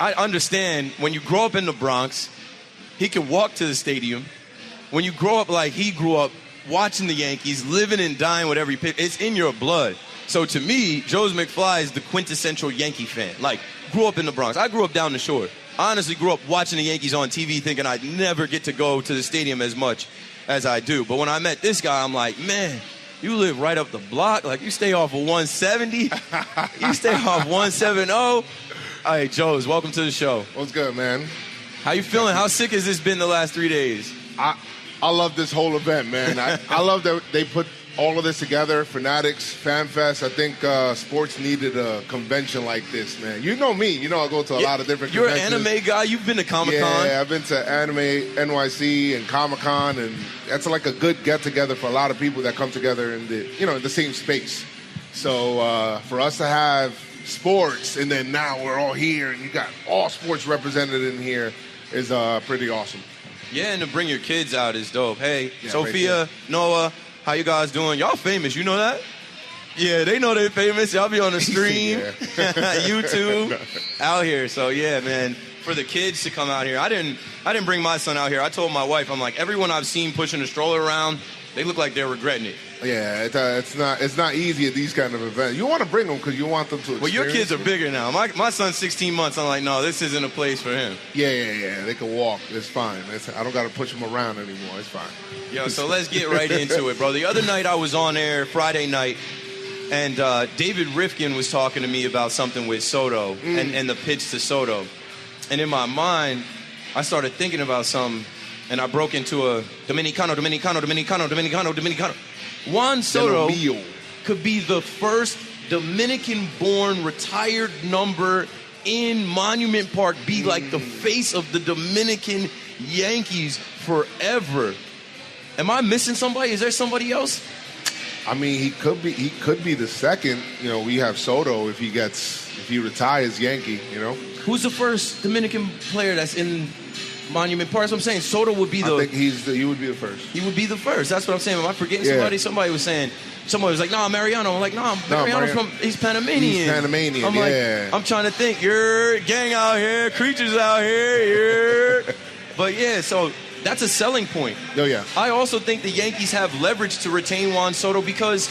I understand when you grow up in the Bronx, he can walk to the stadium. When you grow up like he grew up, watching the Yankees, living and dying with every pitch, it's in your blood. So to me, Joez McFly is the quintessential Yankee fan. Like, grew up in the Bronx. I grew up down the shore. I honestly grew up watching the Yankees on TV thinking I'd never get to go to the stadium as much as I do. But when I met this guy, I'm like, man, you live right up the block. Like, you stay off of 170. You stay off 170. Hey, Joez, welcome to the show. What's good, man? How you feeling? How sick has this been the last 3 days? I love this whole event, man. I love that they put all of this together. Fanatics, Fan Fest. I think sports needed a convention like this, man. You know me. You know I go to a lot of different conventions. You're an anime guy. You've been to Comic-Con. Yeah, I've been to Anime NYC and Comic-Con, and that's like a good get-together for a lot of people that come together in the same space. So for us to have sports, and then now we're all here, and you got all sports represented in here, is pretty awesome. Yeah, and to bring your kids out is dope. Hey, yeah, Sophia, right, Noah, how you guys doing? Y'all famous, you know that? Yeah, they know they're famous. Y'all be on the stream, YouTube, out here. So yeah, man, for the kids to come out here, I didn't bring my son out here. I told my wife, I'm like, everyone I've seen pushing a stroller around, they look like they're regretting it. Yeah, it's not easy at these kind of events. You want to bring them because you want them to experience. Well, your kids are bigger now. My son's 16 months. I'm like, no, this isn't a place for him. Yeah. They can walk. It's fine. I don't got to push them around anymore. It's fine. Yo, so let's get right into it, bro. The other night I was on air, Friday night, and David Rifkin was talking to me about something with Soto and the pitch to Soto. And in my mind, I started thinking about something, and I broke into a Dominicano. Juan Soto could be the first Dominican-born retired number in Monument Park, be like the face of the Dominican Yankees forever. Am I missing somebody? Is there somebody else? I mean, he could be the second. We have Soto if he retires Yankee. Who's the first Dominican player that's in Monument Park? That's what I'm saying. Soto would be the... I think he would be the first. He would be the first. That's what I'm saying. Am I forgetting somebody? Somebody was saying... Somebody was like, nah, Mariano. I'm like, nah, Mariano's he's Panamanian. He's Panamanian, I'm like, I'm trying to think. You're gang out here, creatures out here. But yeah, so that's a selling point. Oh, yeah. I also think the Yankees have leverage to retain Juan Soto because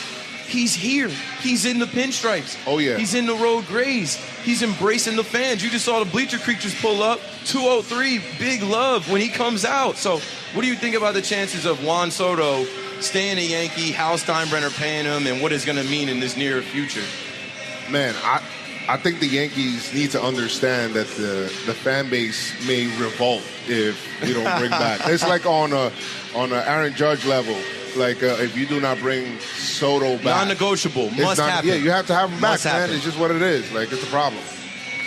he's here. He's in the pinstripes. Oh, yeah. He's in the road grays. He's embracing the fans. You just saw the bleacher creatures pull up. 203, big love when he comes out. So what do you think about the chances of Juan Soto staying a Yankee, Hal Steinbrenner paying him, and what it's going to mean in this near future? Man, I think the Yankees need to understand that the fan base may revolt if you don't bring back. It's like on a Aaron Judge level. Like, if you do not bring Soto back. Non-negotiable. Must happen. Yeah, you have to have him back, man. It's just what it is. Like, it's a problem.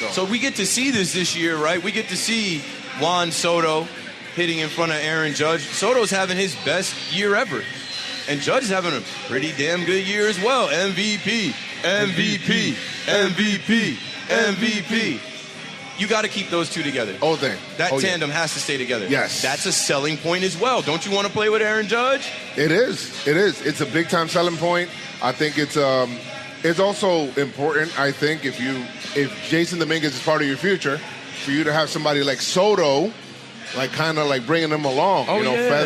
So we get to see this year, right? We get to see Juan Soto hitting in front of Aaron Judge. Soto's having his best year ever. And Judge is having a pretty damn good year as well. MVP. You got to keep those two together. Whole thing. That tandem has to stay together. Yes. That's a selling point as well. Don't you want to play with Aaron Judge? It is. It's a big-time selling point. I think it's also important, I think, if Jason Dominguez is part of your future, for you to have somebody like Soto, like kind of like bringing them along, Dominican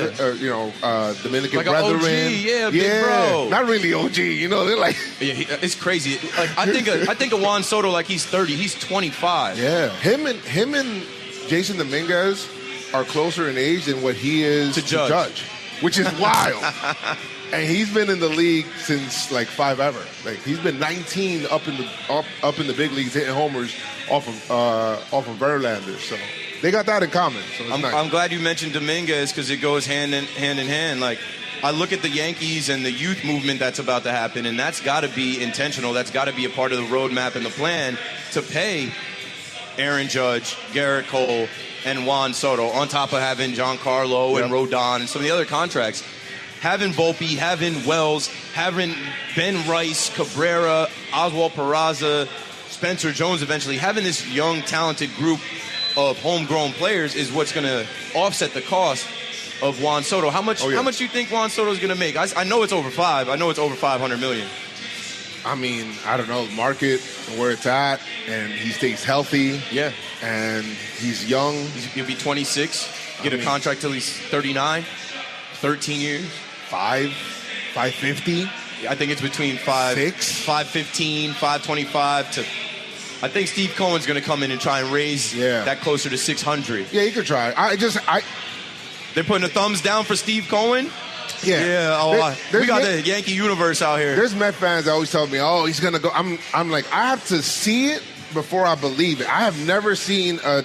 like brethren. OG, big bro. Not really OG, they're like. Yeah, it's crazy. Like I think of Juan Soto like he's 30. He's 25. Yeah, him and Jason Dominguez are closer in age than what he is to Judge, which is wild. And he's been in the league since like 5 ever. Like he's been 19 up in the big leagues hitting homers off of Verlander. So they got that in common. So it's nice. I'm glad you mentioned Dominguez because it goes hand in hand. Like I look at the Yankees and the youth movement that's about to happen, and that's got to be intentional. That's got to be a part of the roadmap and the plan to pay Aaron Judge, Garrett Cole, and Juan Soto on top of having Giancarlo and Rodon and some of the other contracts. Having Volpe, having Wells, having Ben Rice, Cabrera, Oswald Peraza, Spencer Jones eventually, having this young, talented group of homegrown players is what's going to offset the cost of Juan Soto. How much do you think Juan Soto is going to make? I know it's over 5. I know it's over $500 million. I mean, I don't know, the market and where it's at, and he stays healthy. Yeah. And he's young. He'll be 26, get a contract till he's 39, 13 years. 550. I think it's between 515, 525 to. I think Steve Cohen's going to come in and try and raise that closer to 600. Yeah, he could try. They're putting a thumbs down for Steve Cohen. Yeah. We got the Yankee universe out here. There's Met fans that always tell me, "Oh, he's going to go." I'm like, I have to see it before I believe it. I have never seen a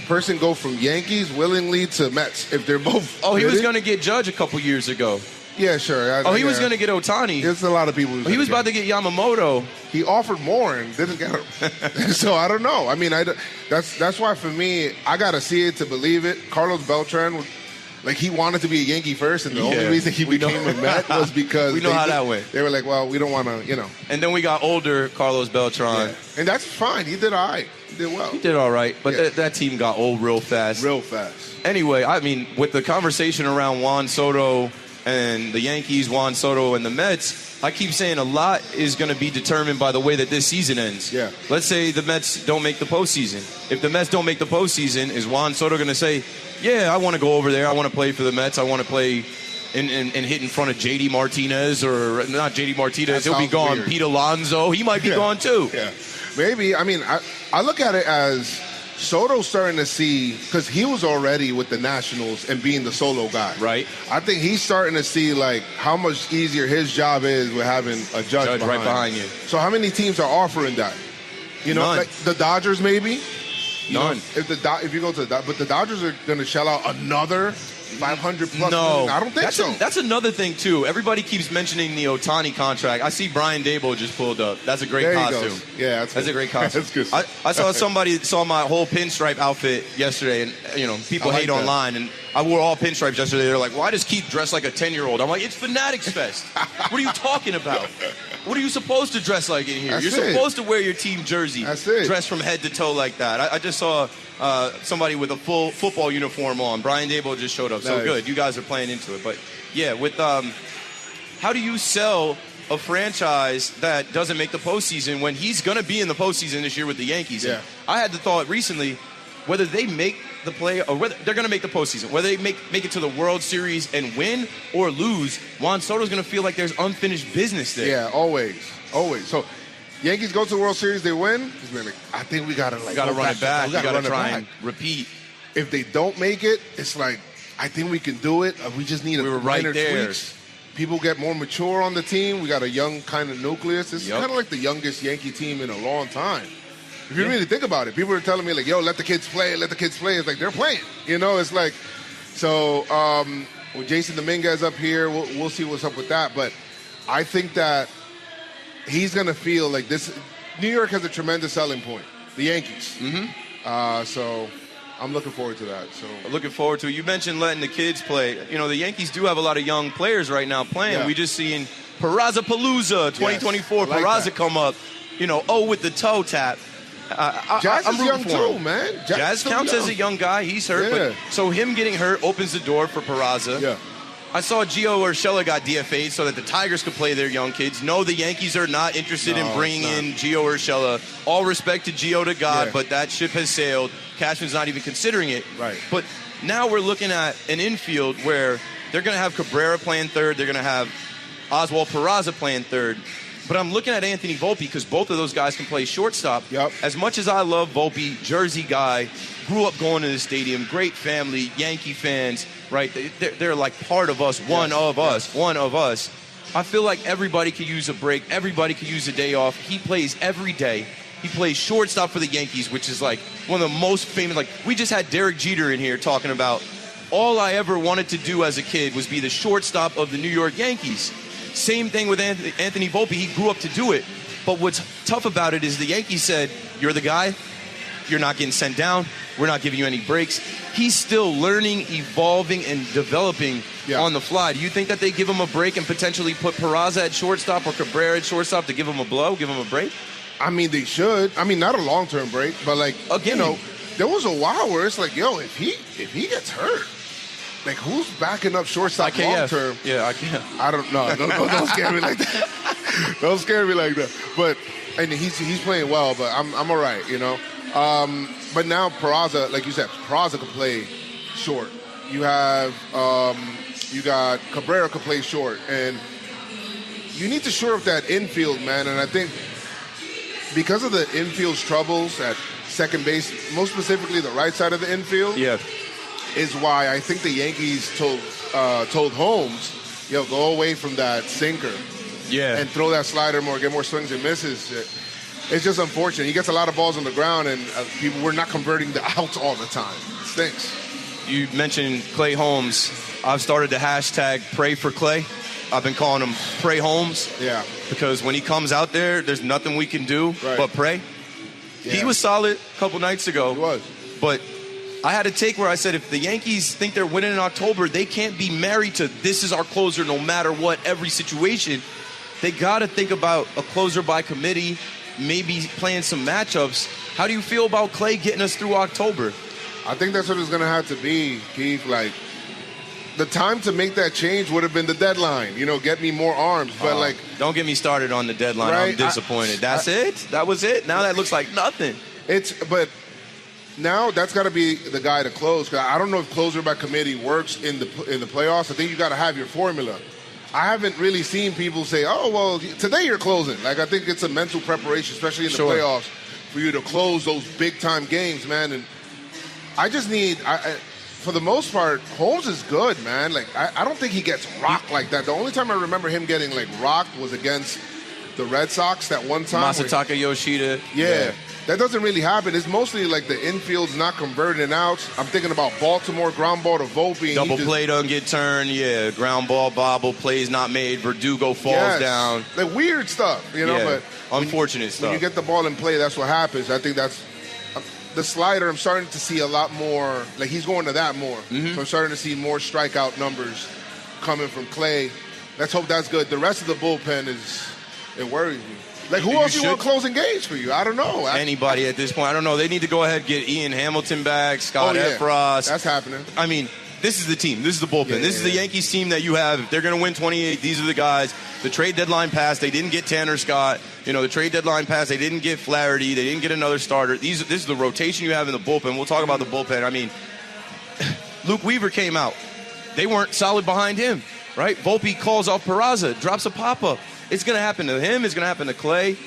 person go from Yankees willingly to Mets if they're both. Oh, he was going to get Judge a couple years ago. Yeah, sure. He was going to get Ohtani. There's a lot of people. He was about to get Yamamoto. He offered more and didn't get him. So I don't know. I mean, that's why for me, I got to see it to believe it. Carlos Beltran he wanted to be a Yankee first, and the only reason he became a Met was because we know how that went. They were like, well, we don't want to, And then we got older Carlos Beltran. Yeah. And that's fine. He did all right. He did well. He did all right, but that team got old real fast. Real fast. Anyway, I mean, with the conversation around Juan Soto and the Yankees, Juan Soto and the Mets, I keep saying a lot is going to be determined by the way that this season ends. Yeah. Let's say the Mets don't make the postseason. If the Mets don't make the postseason, is Juan Soto going to say, yeah, I want to go over there. I want to play for the Mets. I want to play and hit in front of J.D. Martinez, or not J.D. Martinez. He'll be gone. Weird. Pete Alonso. He might be gone too. Yeah. Maybe. I mean, I look at it as Soto's starting to see, because he was already with the Nationals and being the solo guy. Right. I think he's starting to see, how much easier his job is with having a judge right behind you. So how many teams are offering that? None. Like the Dodgers maybe? None. If you go to but the Dodgers are going to shell out another 500 plus. No, I don't think so. That's another thing too. Everybody keeps mentioning the Ohtani contract. I see Brian Dable just pulled up. That's a great costume. Yeah, that's a great costume. That's good. I saw somebody saw my whole pinstripe outfit yesterday, and people hate online, and I wore all pinstripes yesterday. They're like, "Why does Keith dress like a 10-year-old?" I'm like, "It's Fanatics Fest. What are you talking about? What are you supposed to dress like in here? You're supposed to wear your team jersey, dress from head to toe like that." I just saw somebody with a full football uniform on. Brian Dable just showed up. So good. You guys are playing into it. But, yeah, with how do you sell a franchise that doesn't make the postseason when he's going to be in the postseason this year with the Yankees? Yeah. I had the thought recently, whether they make the play or whether they're going to make the postseason, whether they make it to the World Series and win or lose, Juan Soto's going to feel like there's unfinished business there. Yeah, always. So Yankees go to the World Series, they win. He's been like, I think we got to run it back. We got to try and repeat. If they don't make it, it's like, I think we can do it. We just need minor tweaks. People get more mature on the team. We got a young kind of nucleus. This is kind of like the youngest Yankee team in a long time. If you really think about it, people are telling me, like, yo, let the kids play. It's like, they're playing. It's like, so with Jason Dominguez up here, we'll see what's up with that. But I think that he's going to feel like this. New York has a tremendous selling point, the Yankees. Mm-hmm. So I'm looking forward to that. So looking forward to it. You mentioned letting the kids play. The Yankees do have a lot of young players right now playing. Yeah. We just seen Palooza 2024. Yes, Peraza come up, with the toe tap. Jazz is young too, man. Jazz counts as a young guy. He's hurt. Yeah. But, so him getting hurt opens the door for Peraza. Yeah. I saw Gio Urshela got DFA'd so that the Tigers could play their young kids. No, the Yankees are not interested in bringing in Gio Urshela. All respect to Gio to God, but that ship has sailed. Cashman's not even considering it. Right. But now we're looking at an infield where they're going to have Cabrera playing third. They're going to have Oswald Peraza playing third. But I'm looking at Anthony Volpe because both of those guys can play shortstop. Yep. As much as I love Volpe, Jersey guy, grew up going to the stadium, great family, Yankee fans, right? They're like part of us, one of us. I feel like everybody could use a break. Everybody could use a day off. He plays every day. He plays shortstop for the Yankees, which is like one of the most famous. Like, we just had Derek Jeter in here talking about all I ever wanted to do as a kid was be the shortstop of the New York Yankees. Same thing with Anthony Volpe. He grew up to do it. But what's tough about it is the Yankees said, you're the guy. You're not getting sent down. We're not giving you any breaks. He's still learning, evolving, and developing on the fly. Do you think that they give him a break and potentially put Peraza at shortstop or Cabrera at shortstop to give him a blow, give him a break? I mean, they should. I mean, not a long-term break, but there was a while where it's like, yo, if he gets hurt, like, who's backing up shortstop long term? Yeah, I can't. I don't know. Don't scare me like that. Don't scare me like that. But and he's playing well, but I'm all right, you know. But now Peraza, like you said, Peraza can play short. You have you got Cabrera can play short, and you need to shore up that infield, man. And I think because of the infield's troubles at second base, most specifically the right side of the infield, is why I think the Yankees told Holmes, go away from that sinker, and throw that slider more, get more swings and misses. It's just unfortunate. He gets a lot of balls on the ground, and people were not converting the outs all the time. It stinks. You mentioned Clay Holmes. I've started to hashtag pray for Clay. I've been calling him Pray Holmes. Yeah. Because when he comes out there, there's nothing we can do but pray. Yeah. He was solid a couple nights ago. He was. But I had a take where I said if the Yankees think they're winning in October, they can't be married to this is our closer no matter what, every situation. They got to think about a closer by committee, maybe playing some matchups. How do you feel about Clay getting us through October? I think that's what it's going to have to be, Keith. Like, the time to make that change would have been the deadline. Get me more arms. But, don't get me started on the deadline. Right? I'm disappointed. That's it? That was it? Now that looks like nothing. But now that's got to be the guy to close. Cause I don't know if closer by committee works in the playoffs. I think you got to have your formula. I haven't really seen people say, oh, well, today you're closing. Like, I think it's a mental preparation, especially in the playoffs, for you to close those big-time games, man. And I just need for the most part, Holmes is good, man. Like, I don't think he gets rocked like that. The only time I remember him getting, rocked was against the Red Sox that one time. Masataka Yoshida. Yeah. That doesn't really happen. It's mostly the infield's not converting out. I'm thinking about Baltimore, ground ball to Volpe. Double play don't get turned. Yeah, ground ball, bobble, plays not made. Verdugo falls down. Weird stuff, But unfortunate stuff. When you get the ball in play, that's what happens. I think that's the slider. I'm starting to see a lot more. He's going to that more. Mm-hmm. So I'm starting to see more strikeout numbers coming from Clay. Let's hope that's good. The rest of the bullpen it worries me. Who else you want closing games for you? I don't know. Anybody at this point. I don't know. They need to go ahead and get Ian Hamilton back, Scott Efros. That's happening. I mean, this is the team. This is the bullpen. This is the Yankees team that you have. If they're going to win 28, these are the guys. The trade deadline passed. They didn't get Tanner Scott. The trade deadline passed. They didn't get Flaherty. They didn't get another starter. This is the rotation you have in the bullpen. We'll talk about the bullpen. I mean, Luke Weaver came out. They weren't solid behind him, right? Volpe calls off Peraza, drops a pop-up. It's going to happen to him. It's going to happen to Clay.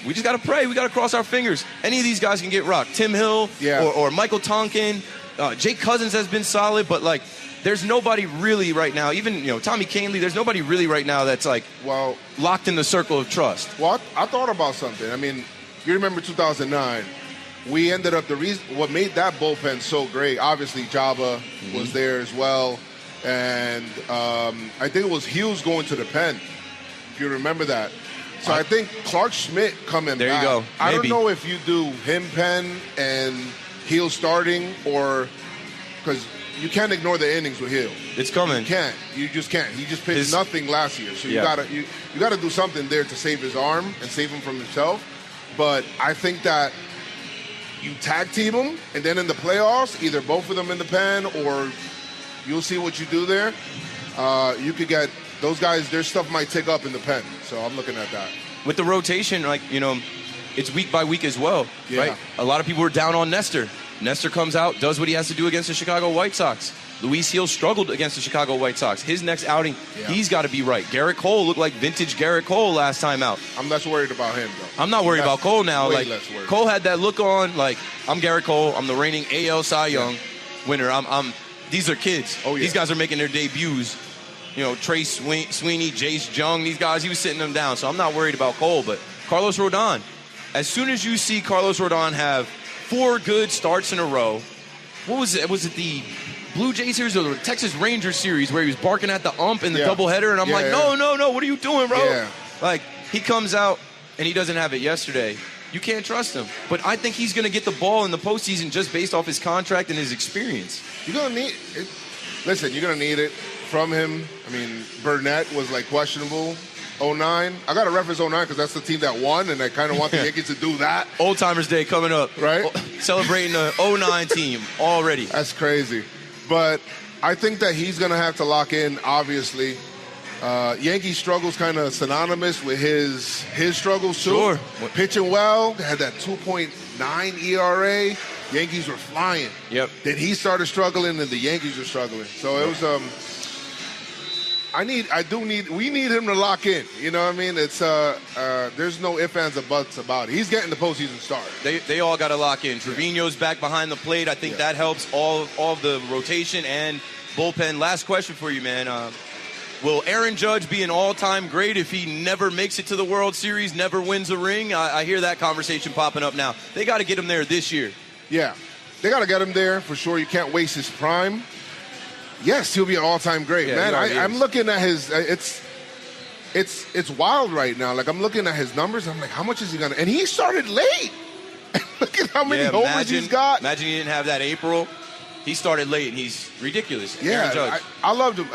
We just got to pray. We got to cross our fingers. Any of these guys can get rocked. Tim Hill or Michael Tonkin. Jake Cousins has been solid, but, there's nobody really right now. Even, Tommy Kahnle, there's nobody really right now that's, locked in the circle of trust. Well, I thought about something. I mean, you remember 2009. We ended up, what made that bullpen so great, obviously Jabba was there as well. And I think it was Hughes going to the pen. If you remember that. So I think Clark Schmidt coming there back. There you go. I don't know if you do him pen and Hill starting or because you can't ignore the innings with Hill. It's coming. You can't. You just can't. He just pitched nothing last year. So you gotta do something there to save his arm and save him from himself. But I think that you tag team them and then in the playoffs, either both of them in the pen or you'll see what you do there. You could get those guys, their stuff might tick up in the pen. So I'm looking at that. With the rotation, it's week by week as well, right? A lot of people were down on Nestor. Nestor comes out, does what he has to do against the Chicago White Sox. Luis Gil struggled against the Chicago White Sox. His next outing, he's got to be right. Garrett Cole looked like vintage Garrett Cole last time out. I'm less worried about him, though. I'm not worried about Cole now. Way less worried. Cole had that look on, I'm Garrett Cole. I'm the reigning AL Cy Young winner. These are kids. Oh, yeah. These guys are making their debuts. Trey Sweeney, Jace Jung, these guys, he was sitting them down. So I'm not worried about Cole. But Carlos Rodon, as soon as you see Carlos Rodon have 4 good starts in a row, what was it? Was it the Blue Jays series or the Texas Rangers series where he was barking at the ump in the doubleheader? And I'm no, what are you doing, bro? Yeah. He comes out and he doesn't have it yesterday. You can't trust him. But I think he's going to get the ball in the postseason just based off his contract and his experience. You're going to need it. Listen, you're going to need it from him. I mean, Burnett was questionable. 09. I got to reference 09 because that's the team that won, and I kind of want the Yankees to do that. Old Timers Day coming up. Right? Celebrating the 09 team already. That's crazy. But I think that he's going to have to lock in, obviously. Yankee struggles kind of synonymous with his struggles too. Sure. Pitching well, had that 2.9 ERA. Yankees were flying. Yep. Then he started struggling, and the Yankees were struggling. So it was. We need him to lock in. You know what I mean? It's there's no ifs, ands, or buts about it. He's getting the postseason start. They all got to lock in. Trevino's back behind the plate. I think that helps all of the rotation and bullpen. Last question for you, man. Will Aaron Judge be an all-time great if he never makes it to the World Series, never wins a ring? I hear that conversation popping up now. They got to get him there this year. Yeah, they got to get him there for sure. You can't waste his prime. Yes, he'll be an all-time great, man. I'm looking at his. It's wild right now. Like I'm looking at his numbers. I'm like, how much is he gonna? And he started late. Look at how many homers he's got. Imagine he didn't have that April. He started late, and he's ridiculous. Yeah, Aaron Judge. I loved him.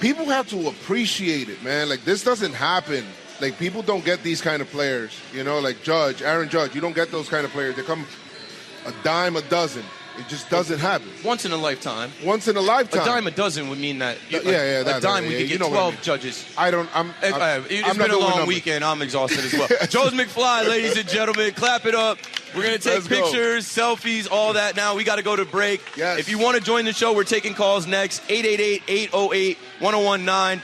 People have to appreciate it, man. Like this doesn't happen. Like people don't get these kind of players. You know, like Aaron Judge. You don't get those kind of players. They come a dime a dozen. It just doesn't happen. Once in a lifetime. Once in a lifetime. A dime a dozen would mean that. A dime we could get 12 judges. It's been a long weekend. I'm exhausted as well. Joez McFly, ladies and gentlemen, clap it up. We're going to take pictures, selfies, all that now. We got to go to break. Yes. If you want to join the show, we're taking calls next. 888-808-1019.